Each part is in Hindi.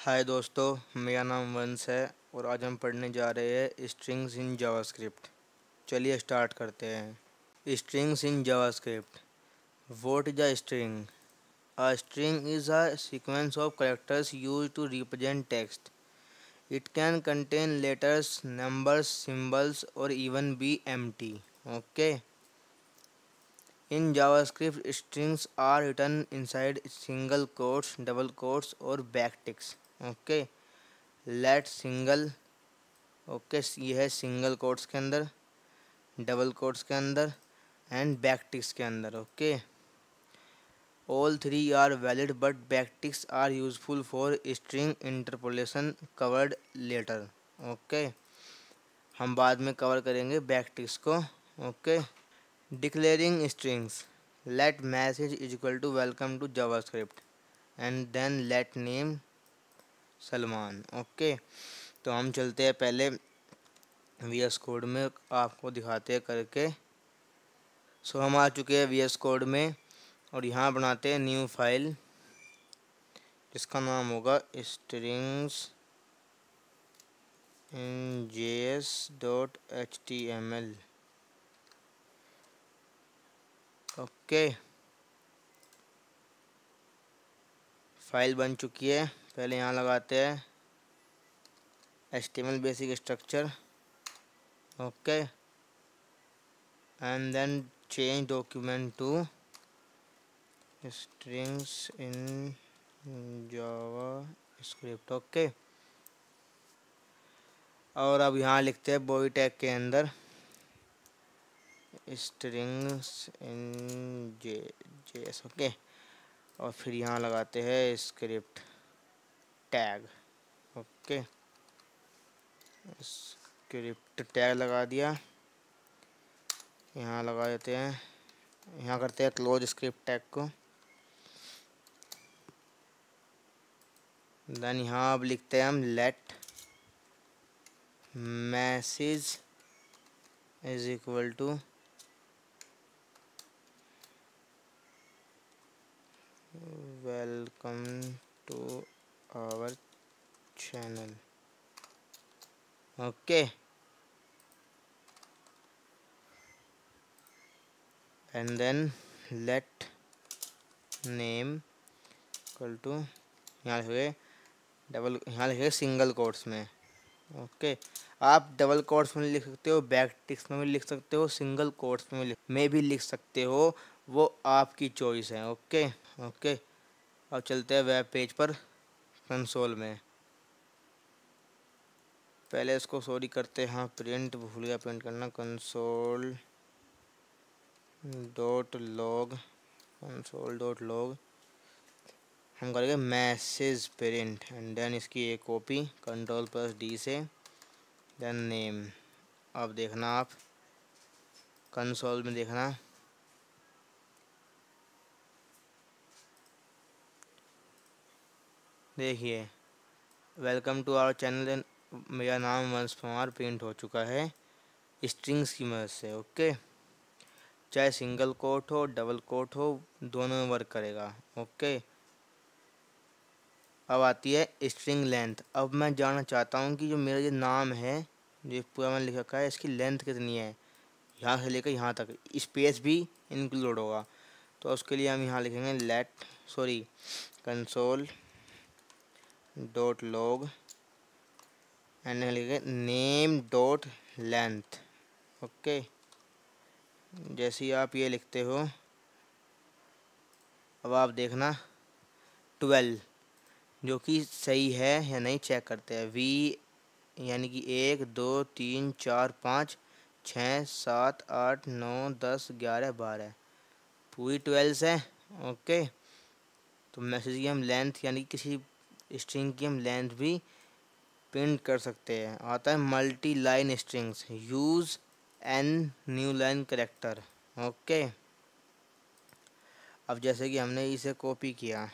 हाय दोस्तों, मेरा नाम वंश है और आज हम पढ़ने जा रहे हैं स्ट्रिंग्स इन जावास्क्रिप्ट। चलिए स्टार्ट करते हैं। Strings in JavaScript. What is a string? A string is a sequence of characters used to represent text. It can contain letters, numbers, symbols or even be empty. Okay. In JavaScript, strings are written inside single quotes, double quotes or backticks. Okay. Let single okay ये है सिंगल कोट्स के अंदर, डबल कोट्स के अंदर एंड बैकटिक्स के अंदर। Okay, all three are valid but backticks are useful for string interpolation covered later. Okay, हम बाद में कवर करेंगे बैकटिक्स को। Okay, declaring strings. Let message is equal to welcome to JavaScript and then let name Salman. Okay, तो हम चलते हैं पहले VS कोड में, आपको दिखाते हैं करके। सो हम आ चुके हैं VS कोड में और यहाँ बनाते हैं न्यू फाइल जिसका नाम होगा strings in js.html। Okay, file बन चुकी है। पहले यहाँ लगाते हैं HTML basic structure. Okay, and then change document to strings in JavaScript। Okay, और अब यहाँ लिखते हैं बॉडी टैग के अंदर strings in JS। ओके, और फिर यहाँ लगाते हैं script tag. Okay, script tag लगा दिया। यहाँ लगा देते हैं, यहाँ करते हैं क्लोज स्क्रिप्ट टैग को। देन यहाँ अब लिखते हैं हम let message is equal to welcome to our channel. Okay, and then let name equal to, यहाँ लिखे डबल, यहाँ लिखे सिंगल कोट्स में। ओके, आप डबल कोट्स में लिख सकते हो, बैकटिक्स में भी लिख सकते हो, सिंगल कोट्स में भी लिख सकते हो, वो आपकी चॉइस है। ओके ओके, अब चलते हैं वेब पेज पर कंसोल में। पहले इसको सॉरी करते हैं, हाँ प्रिंट भूल गया प्रिंट करना, console dot log, console dot log हम करेंगे मैसेज प्रिंट एंड देन इसकी एक कॉपी Ctrl+D से, देन नेम। अब देखना आप कंसोल में देखना, देखिए वेलकम टू आवर चैनल, मेरा नाम वंश कुमार प्रिंट हो चुका है स्ट्रिंग्स की मदद से। ओके, चाहे सिंगल कोट हो डबल कोट हो, दोनों में वर्क करेगा। ओके, अब आती है स्ट्रिंग लेंथ। अब मैं जानना चाहता हूँ कि जो मेरा ये नाम है, जो पूरा मैंने लिख रखा है, इसकी लेंथ कितनी है, यहाँ से लेकर यहाँ तक, स्पेस भी इंक्लूड होगा। तो उसके लिए हम यहाँ लिखेंगे let sorry console dot log and लिखेंगे नेम डॉट लेंथ। ओके, जैसे ही आप ये लिखते हो, अब आप देखना 12 जो कि सही है या नहीं चेक करते हैं। वी यानी कि 1 2 3 4 5 6 7 8 9 10 11 12 पूरी 12 है। ओके, तो मैसेज की हम लेंथ यानी किसी स्ट्रिंग की हम लेंथ भी प्रिंट कर सकते हैं। आता है multi line strings, use an new line character. Okay, अब जैसे कि हमने इसे कॉपी किया,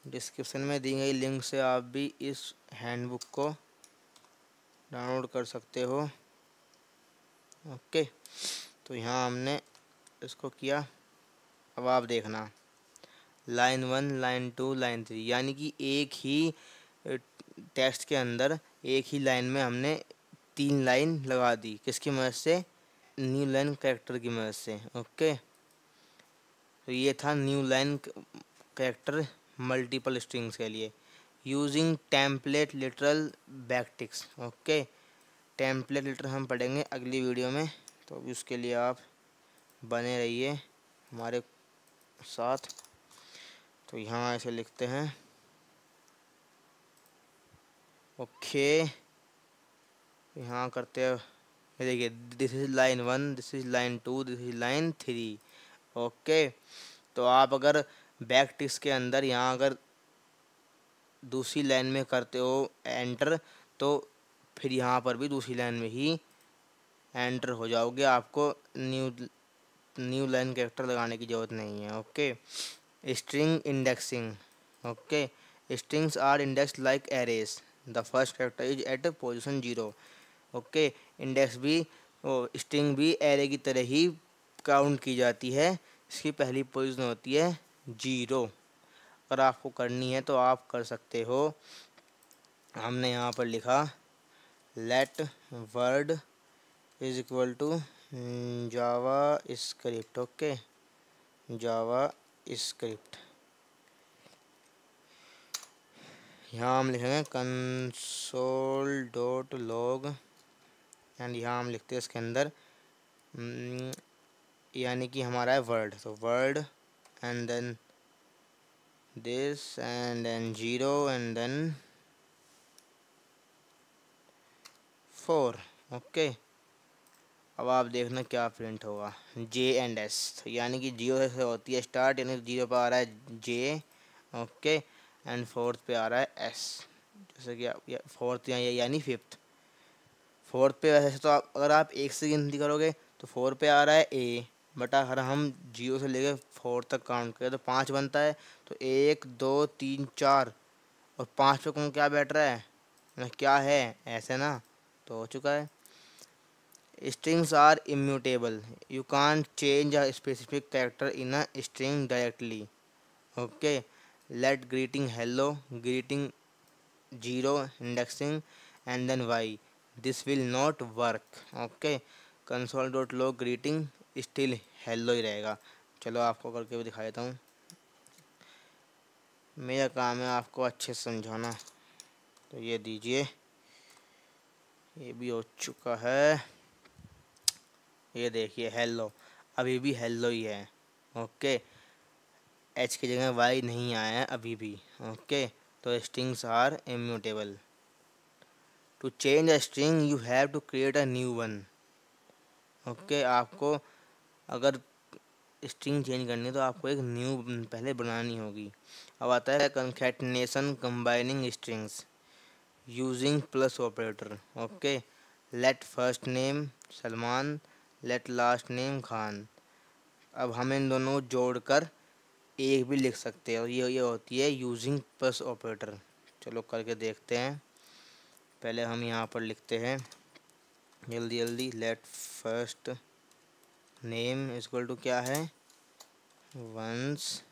डिस्क्रिप्शन में दी गई लिंक से आप भी इस हैंडबुक को डाउनलोड कर सकते हो। ओके, तो यहाँ हमने इसको किया। अब आप देखना लाइन 1, लाइन 2, लाइन 3, यानी कि एक ही टेक्स्ट के अंदर एक ही लाइन में हमने 3 लाइन लगा दी। किसकी मदद से? न्यू लाइन कैरेक्टर की मदद से। ओके, तो ये था new line character multiple strings के लिए। Using template literal backticks. Okay, template literal हम पढ़ेंगे अगली वीडियो में, तो अभी उसके लिए आप बने रहिए हमारे साथ। तो यहाँ ऐसे लिखते हैं। ओके, यहाँ करते हैं, ये देखिए, this is line 1, this is line 2, this is line 3। Okay, तो आप अगर बैक टिक्स के अंदर यहाँ अगर दूसरी लाइन में करते हो एंटर, तो फिर यहाँ पर भी दूसरी लाइन में ही एंटर हो जाओगे। आपको न्यू लाइन कैरेक्टर लगाने की ज़रूरत नहीं है। Okay, string indexing. Okay, strings are index like arrays, the first character is at position 0। Okay, index भी स्ट्रिंग भी एरे की तरह ही काउंट की जाती है। इसकी पहली पोजीशन होती है 0। अगर आपको करनी है तो आप कर सकते हो। हमने यहाँ पर लिखा let word is equal to JavaScript. Okay, JavaScript. यहाँ हम लिखेंगे कंसोल डॉट लॉग, एंड यहाँ हम लिखते हैं इसके अंदर यानी कि हमारा है वर्ड, तो word and then this and then 0 and then 4। Okay, अब आप देखना क्या प्रिंट होगा, जे एंड एस, तो यानी कि 0 से होती है स्टार्ट, यानी 0 पे आ रहा है जे। ओके, एंड 4th पे आ रहा है एस, जैसे कि 4th यानी 5th। 4th पे वैसे तो आप अगर आप 1 से गिनती करोगे तो 4 पे आ रहा है ए, बट अगर हम 0 से लेकर 4 तक काउंट करें तो 5 बनता है। तो 1 2 3 4 और 5 पे कौन क्या बैठ रहा है ना, क्या है ऐसे ना, तो हो चुका है। Strings are immutable. You can't change a specific character in a string directly. Okay. Let greeting hello, greeting 0, indexing, and then y. This will not work. Okay. console.log greeting still hello ही रहेगा। चलो आपको करके भी दिखा देता हूँ। मेरा काम है आपको अच्छे से समझाना। तो ये दीजिए, ये भी हो चुका है। ये देखिए हेलो, अभी भी हेलो ही है। ओके, एच की जगह वाई नहीं आया है अभी भी। ओके, तो strings are immutable. To change a string you have to create a new one. Okay, आपको अगर स्ट्रिंग चेंज करनी है तो आपको एक न्यू पहले बनानी होगी। अब आता है concatenation combining strings using plus operator. Okay, let first name Salman, let last name Khan. अब हम इन दोनों को जोड़कर एक भी लिख सकते हैं, और ये होती है यूजिंग प्लस ऑपरेटर। चलो करके देखते हैं। पहले हम यहाँ पर लिखते हैं जल्दी जल्दी, let first name equal to क्या है, वंस।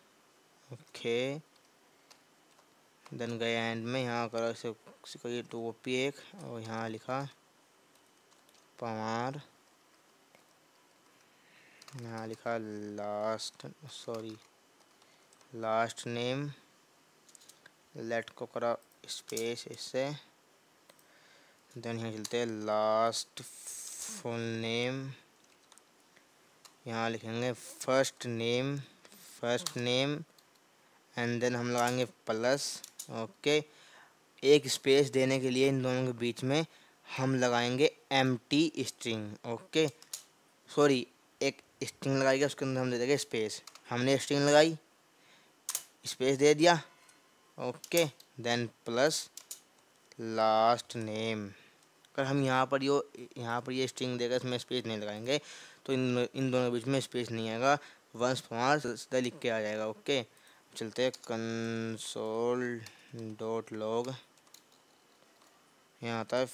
ओके, देन गए एंड में यहाँ करो इसे टोपी एक, और यहाँ लिखा पवार, यहाँ लिखा लास्ट नेम, लेट को करा स्पेस इससे, देन यहाँ चलते हैं लास्ट फुल नेम, यहाँ लिखेंगे फर्स्ट नेम एंड देन हम लगाएंगे प्लस। ओके, एक स्पेस देने के लिए इन दोनों के बीच में हम लगाएंगे एम्प्टी स्ट्रिंग। ओके, सॉरी, एक स्ट्रिंग लगाएगा उसके अंदर हम दे देंगे स्पेस। हमने स्ट्रिंग लगाई, स्पेस दे दिया। Okay, then plus last name. अगर हम यहाँ पर ये स्ट्रिंग देकर इसमें स्पेस नहीं लगाएंगे तो इन दोनों के बीच में स्पेस नहीं आएगा, वंस फॉर सीधा लिख के आ जाएगा। ओके, चलते हैं कंसोल डॉट लॉग, यहाँ आता है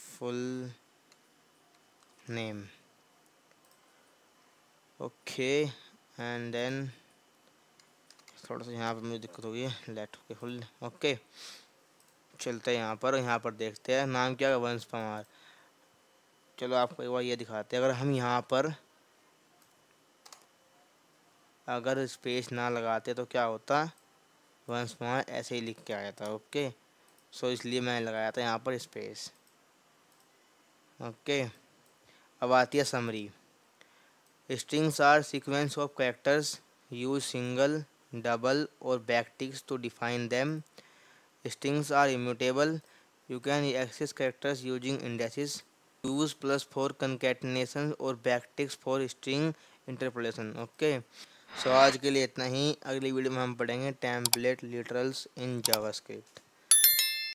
full name. Okay, and then थोड़ा सा यहाँ पर मुझे दिक्कत हो गई है, लेट ओके फुल ओके। चलते हैं यहाँ पर देखते हैं नाम क्या है, वंश परमार। चलो आपको एक बार ये दिखाते हैं, अगर हम यहाँ पर अगर स्पेस ना लगाते तो क्या होता, वंश परमार ऐसे ही लिख के आया था। ओके, सो इसलिए मैंने लगाया था यहाँ पर स्पेस। ओके, अब आती है summary. Strings are sequence of characters, use single, double और backticks to define them. Strings are immutable. You can access characters using indices. Use +4 concatenation और backticks for string interpolation. Okay, so आज के लिए इतना ही। अगली वीडियो में हम पढ़ेंगे टेम्पलेट लिटरल्स इन जावास्क्रिप्ट।